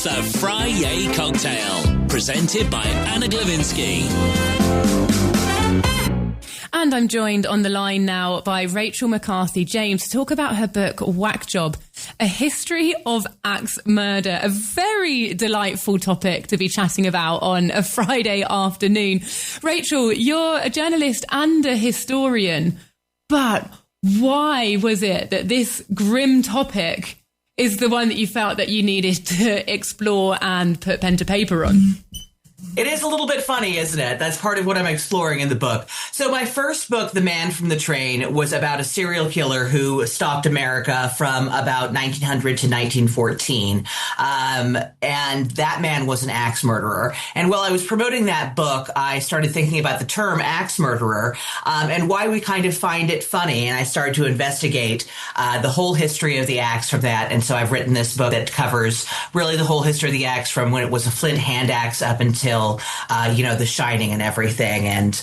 It's the Friday Cocktail, presented by Anna Glowinski. And I'm joined on the line now by Rachel McCarthy James to talk about her book, Whack Job, A History of Axe Murder, a very delightful topic to be chatting about on a Friday afternoon. Rachel, you're a journalist and a historian, but why was it that this grim topic is the one that you felt that you needed to explore and put pen to paper on? It is a little bit funny, isn't it? That's part of what I'm exploring in the book. So my first book, The Man from the Train, was about a serial killer who stalked America from about 1900 to 1914. And that man was an axe murderer. And while I was promoting that book, I started thinking about the term axe murderer and why we kind of find it funny. And I started to investigate the whole history of the axe from that. And so I've written this book that covers really the whole history of the axe from when it was a flint hand axe up until The Shining and everything, and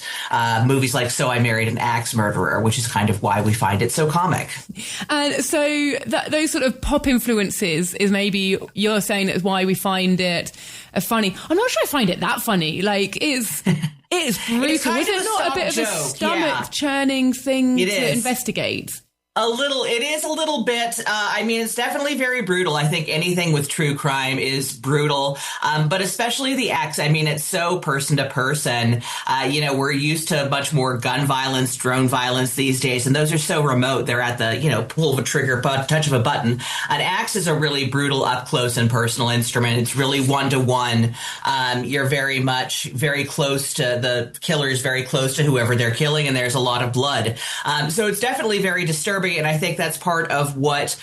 movies like So I Married an Axe Murderer, which is kind of why we find it so comic. And so those sort of pop influences is maybe you're saying that's why we find it funny. I'm not sure I find it that funny. Like, it is brutal. It's kind is it of not a bit joke, of a stomach churning thing to investigate? It is a little bit, it's definitely very brutal. I think anything with true crime is brutal, but especially the axe. It's so person to person. We're used to much more gun violence, drone violence these days, and those are so remote. They're at the, pull of a trigger, touch of a button. An axe is a really brutal, up close and personal instrument. It's really one-to-one. You're very close to the killers, very close to whoever they're killing, and there's a lot of blood. So it's definitely very disturbing. And I think that's part of what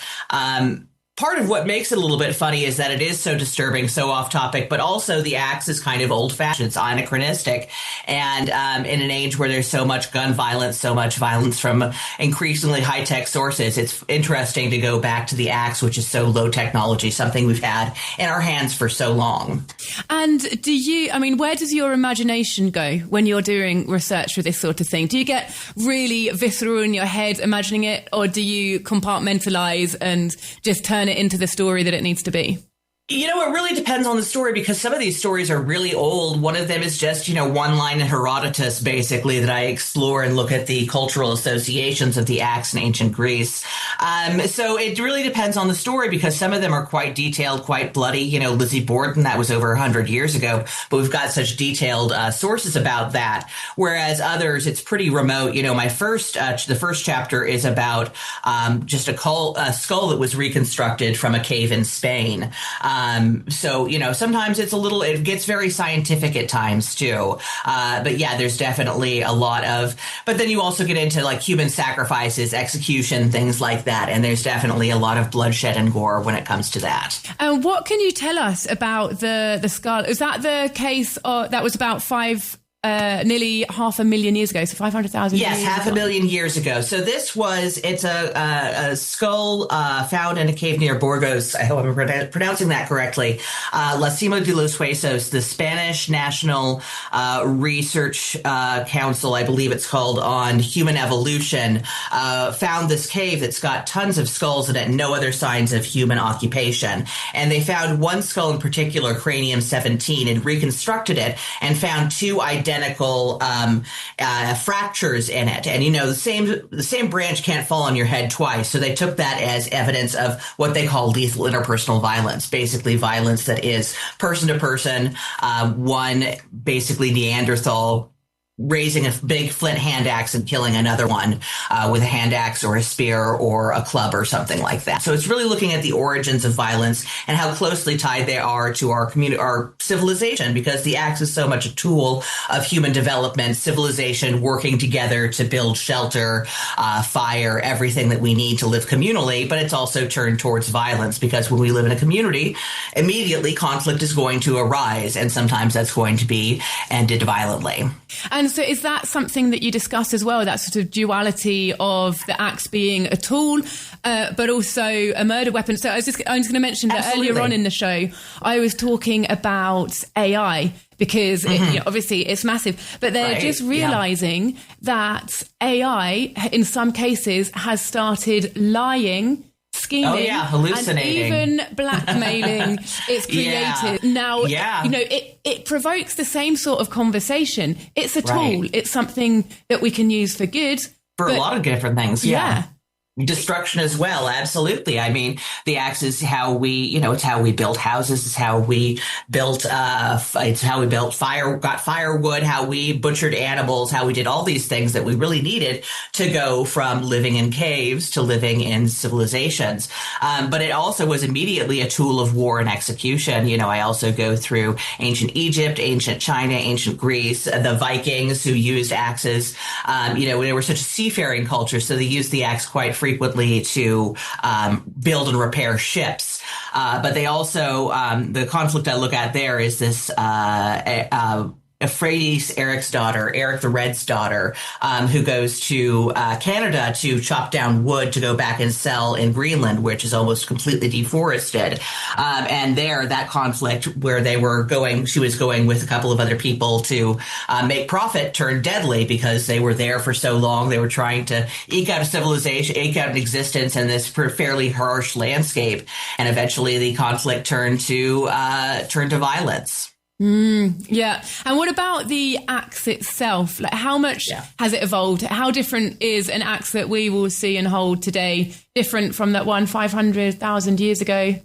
makes it a little bit funny is that it is so disturbing, so off topic, but also the axe is kind of old fashioned. It's anachronistic. And in an age where there's so much gun violence, so much violence from increasingly high tech sources, it's interesting to go back to the axe, which is so low technology, something we've had in our hands for so long. And where does your imagination go when you're doing research for this sort of thing? Do you get really visceral in your head imagining it, or do you compartmentalize and just turn it into the story that it needs to be? It really depends on the story, because some of these stories are really old. One of them is just, one line in Herodotus, basically, that I explore and look at the cultural associations of the axe in ancient Greece. So it really depends on the story, because some of them are quite detailed, quite bloody. Lizzie Borden, that was over 100 years ago, but we've got such detailed sources about that. Whereas others, it's pretty remote. The first chapter is about just a skull that was reconstructed from a cave in Spain. Sometimes it gets very scientific at times too. But yeah, there's definitely a lot of, but then you also get into like human sacrifices, execution, things like that. And there's definitely a lot of bloodshed and gore when it comes to that. And what can you tell us about the skull? Is that the case that was about nearly 500,000 years ago, so 500,000 years ago? Yes, 500,000 years ago. So it's a skull found in a cave near Burgos. I hope I'm pronouncing that correctly. La Cima de los Huesos, the Spanish National Research Council, I believe it's called, on human evolution, found this cave that's got tons of skulls in it and no other signs of human occupation. And they found one skull in particular, cranium 17, and reconstructed it and found two identical fractures in it. And, the same branch can't fall on your head twice. So they took that as evidence of what they call lethal interpersonal violence, basically violence that is person to person, one basically Neanderthal raising a big flint hand axe and killing another one with a hand axe or a spear or a club or something like that. So it's really looking at the origins of violence and how closely tied they are to our community, our civilization, because the axe is so much a tool of human development, civilization working together to build shelter, fire, everything that we need to live communally. But it's also turned towards violence, because when we live in a community, immediately conflict is going to arise, and sometimes that's going to be ended violently. And so is that something that you discuss as well, that sort of duality of the axe being a tool, but also a murder weapon? So I was going to mention that earlier on in the show, I was talking about AI, because obviously it's massive, but they're just realizing that AI in some cases has started lying scheming, Oh, yeah, hallucinating. and even blackmailing. It's created. Now, it provokes the same sort of conversation. It's a tool. Right. It's something that we can use for good. For a lot of different things, yeah. Destruction as well, absolutely. I mean, the axe is how we, it's how we built houses, it's how we built, got firewood, how we butchered animals, how we did all these things that we really needed to go from living in caves to living in civilizations. But it also was immediately a tool of war and execution. I also go through ancient Egypt, ancient China, ancient Greece, the Vikings who used axes. They were such a seafaring culture, so they used the axe quite frequently to build and repair ships. But they also, the conflict I look at there is this Euphrates Eric's daughter, Eric the Red's daughter, who goes to Canada to chop down wood to go back and sell in Greenland, which is almost completely deforested. And there, that conflict where she was going with a couple of other people to make profit turned deadly because they were there for so long. They were trying to eke out a civilization, eke out an existence in this fairly harsh landscape. And eventually the conflict turned to violence. Yeah. And what about the axe itself? Like, how much has it evolved? How different is an axe that we will see and hold today different from that one 500,000 years ago?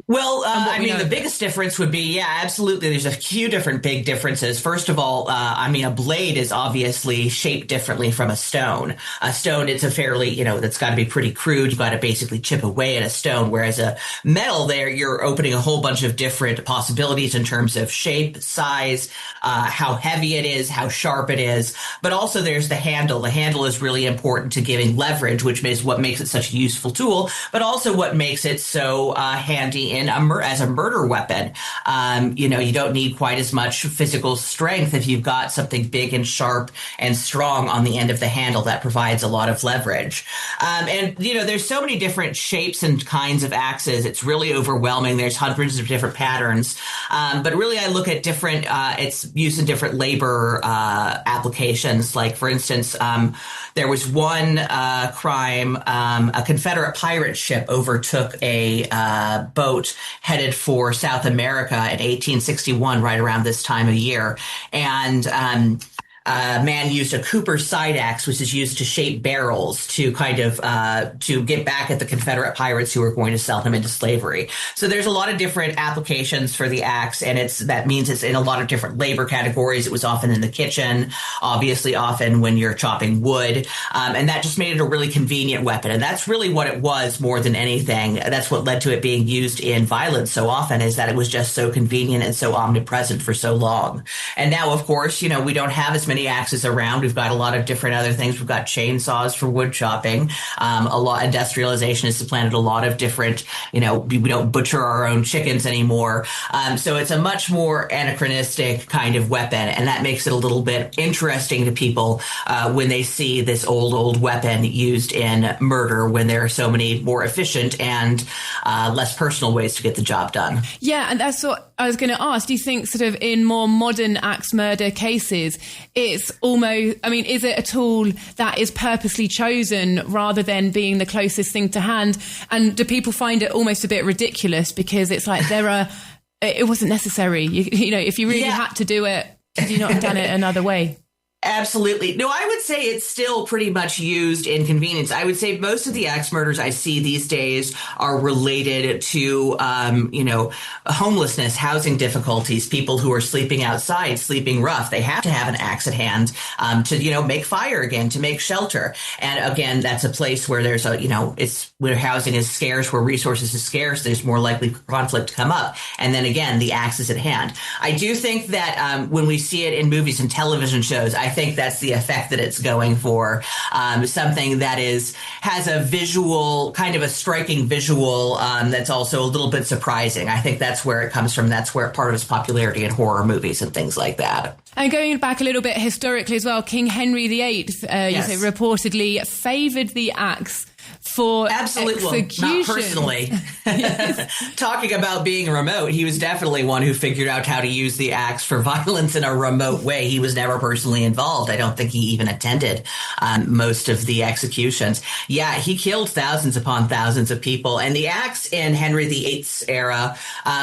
Well, the biggest difference would be, absolutely. There's a few different big differences. First of all, a blade is obviously shaped differently from a stone. A stone, it's a fairly, that's got to be pretty crude. You've got to basically chip away at a stone. Whereas a metal there, you're opening a whole bunch of different possibilities in terms of shape, size, how heavy it is, how sharp it is. But also there's the handle. The handle is really important to giving leverage, which is what makes it such a useful tool, but also what makes it so handy as a murder weapon. You don't need quite as much physical strength if you've got something big and sharp and strong on the end of the handle that provides a lot of leverage. There's so many different shapes and kinds of axes. It's really overwhelming. There's hundreds of different patterns. But really I look at different, its use in different labor applications. Like, for instance, there was one crime, a Confederate pirate ship overtook a boat headed for South America in 1861, right around this time of year. And a man used a Cooper's side axe, which is used to shape barrels to kind of to get back at the Confederate pirates who were going to sell him into slavery. So there's a lot of different applications for the axe, and that means it's in a lot of different labor categories. It was often in the kitchen, obviously often when you're chopping wood, and that just made it a really convenient weapon. And that's really what it was more than anything. That's what led to it being used in violence so often, is that it was just so convenient and so omnipresent for so long. And now, of course, we don't have as many axes around. We've got a lot of different other things. We've got chainsaws for wood chopping. Industrialization has supplanted a lot of different, we don't butcher our own chickens anymore. So it's a much more anachronistic kind of weapon. And that makes it a little bit interesting to people when they see this old weapon used in murder, when there are so many more efficient and less personal ways to get the job done. Yeah, and that's what I was going to ask. Do you think sort of in more modern axe murder cases, it's almost, is it a tool that is purposely chosen rather than being the closest thing to hand? And do people find it almost a bit ridiculous because it's like it wasn't necessary? If you really had to do it, could you not have done it another way? Absolutely. No, I would say it's still pretty much used in convenience. I would say most of the axe murders I see these days are related to, homelessness, housing difficulties, people who are sleeping outside, sleeping rough. They have to have an axe at hand to make fire again, to make shelter. And again, that's a place where there's it's where housing is scarce, where resources is scarce. There's more likely conflict to come up. And then again, the axe is at hand. I do think that when we see it in movies and television shows, I think that's the effect that it's going for. Something that has a visual, kind of a striking visual that's also a little bit surprising. I think that's where it comes from. That's where part of its popularity in horror movies and things like that. And going back a little bit historically as well, King Henry VIII, you say, reportedly favoured the axe for execution. Well, not personally. Talking about being remote, he was definitely one who figured out how to use the axe for violence in a remote way. He was never personally involved. I don't think he even attended most of the executions. Yeah, he killed thousands upon thousands of people. And the axe in Henry VIII's era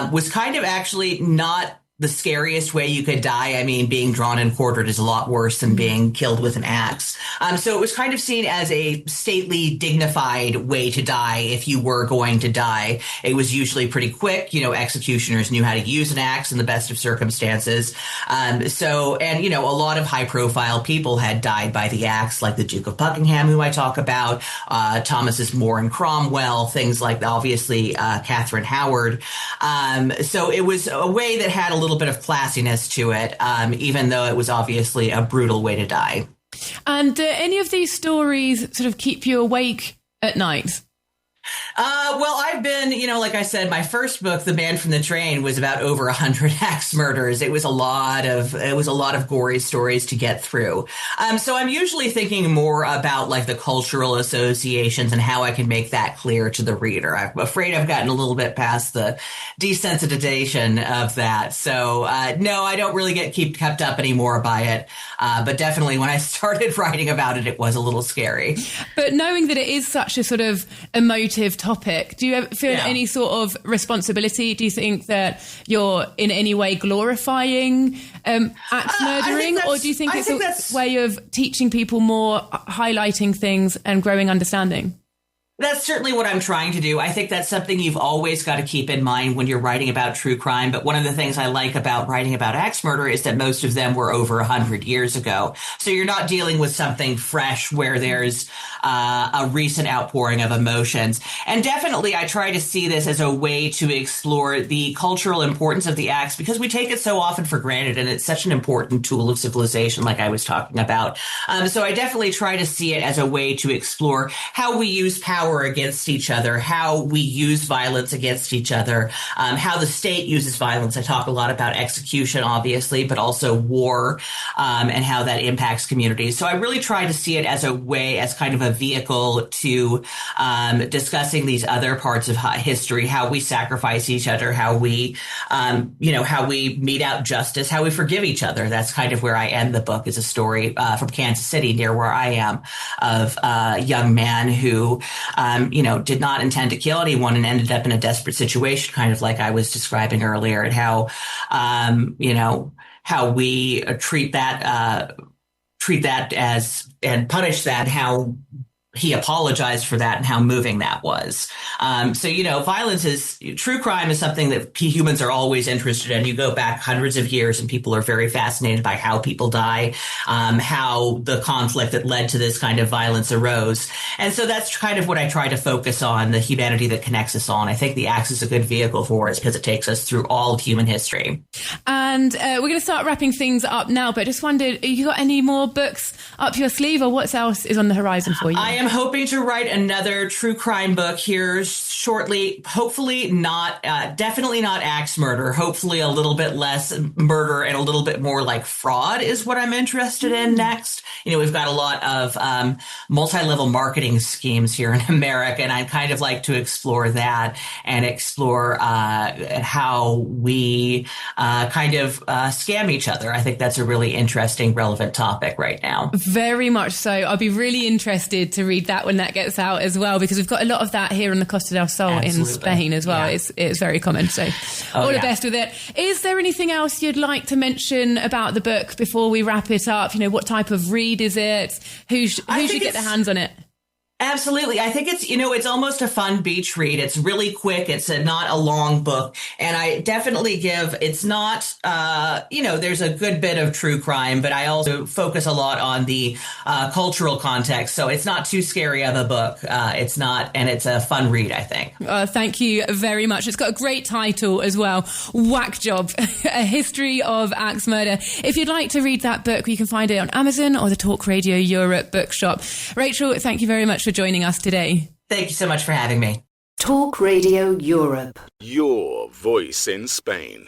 was kind of actually not the scariest way you could die. I mean, being drawn and quartered is a lot worse than being killed with an axe. So it was kind of seen as a stately, dignified way to die if you were going to die. It was usually pretty quick. Executioners knew how to use an axe in the best of circumstances. And a lot of high profile people had died by the axe, like the Duke of Buckingham, who I talk about, Thomas's More and Cromwell, things like, obviously, Catherine Howard. So it was a way that had a little bit of classiness to it, even though it was obviously a brutal way to die. And do any of these stories sort of keep you awake at night? Well, I've been, like I said, my first book, The Man from the Train, was about over 100 axe murders. It was a lot of gory stories to get through. So I'm usually thinking more about like the cultural associations and how I can make that clear to the reader. I'm afraid I've gotten a little bit past the desensitization of that. So, no, I don't really keep kept up anymore by it. But definitely when I started writing about it, it was a little scary. But knowing that it is such a sort of emotive topic, do you ever feel any sort of responsibility? Do you think that you're in any way glorifying axe murdering, or do you think it's a way of teaching people more, highlighting things and growing understanding? That's certainly what I'm trying to do. I think that's something you've always got to keep in mind when you're writing about true crime. But one of the things I like about writing about axe murder is that most of them were over 100 years ago. So you're not dealing with something fresh where there's a recent outpouring of emotions. And definitely I try to see this as a way to explore the cultural importance of the axe, because we take it so often for granted, and it's such an important tool of civilization, like I was talking about. So I definitely try to see it as a way to explore how we use power against each other, how we use violence against each other, how the state uses violence. I talk a lot about execution, obviously, but also war, and how that impacts communities. So I really try to see it as a way, as kind of a vehicle to discussing these other parts of history, how we sacrifice each other, how we, how we mete out justice, how we forgive each other. That's kind of where I end the book, is a story from Kansas City, near where I am, of a young man who did not intend to kill anyone and ended up in a desperate situation, kind of like I was describing earlier, and how, how we treat that as, and punish that, how he apologized for that and how moving that was. True crime is something that humans are always interested in. You go back hundreds of years and people are very fascinated by how people die, how the conflict that led to this kind of violence arose. And so that's kind of what I try to focus on, the humanity that connects us all. And I think the axe is a good vehicle for us because it takes us through all of human history. And we're going to start wrapping things up now, but I just wondered, have you got any more books up your sleeve, or what else is on the horizon for you? I am hoping to write another true crime book here shortly. Hopefully not, definitely not axe murder. Hopefully a little bit less murder and a little bit more like fraud is what I'm interested in next. We've got a lot of multi-level marketing schemes here in America, and I'd kind of like to explore that and explore how we kind of scam each other. I think that's a really interesting, relevant topic right now. Very much so. I'll be really interested to read that when that gets out as well, because we've got a lot of that here on the Costa del Sol in Spain as well. Yeah. It's very common. So all the best with it. Is there anything else you'd like to mention about the book before we wrap it up? What type of read is it? Who should get their hands on it? Absolutely. I think it's almost a fun beach read. It's really quick. It's not a long book. And I definitely it's not, there's a good bit of true crime, but I also focus a lot on the cultural context. So it's not too scary of a book. It's not, and it's a fun read, I think. Thank you very much. It's got a great title as well. Whack Job, A History of Axe Murder. If you'd like to read that book, you can find it on Amazon or the Talk Radio Europe bookshop. Rachel, thank you very much for joining us today. Thank you so much for having me. Talk Radio Europe. Your voice in Spain.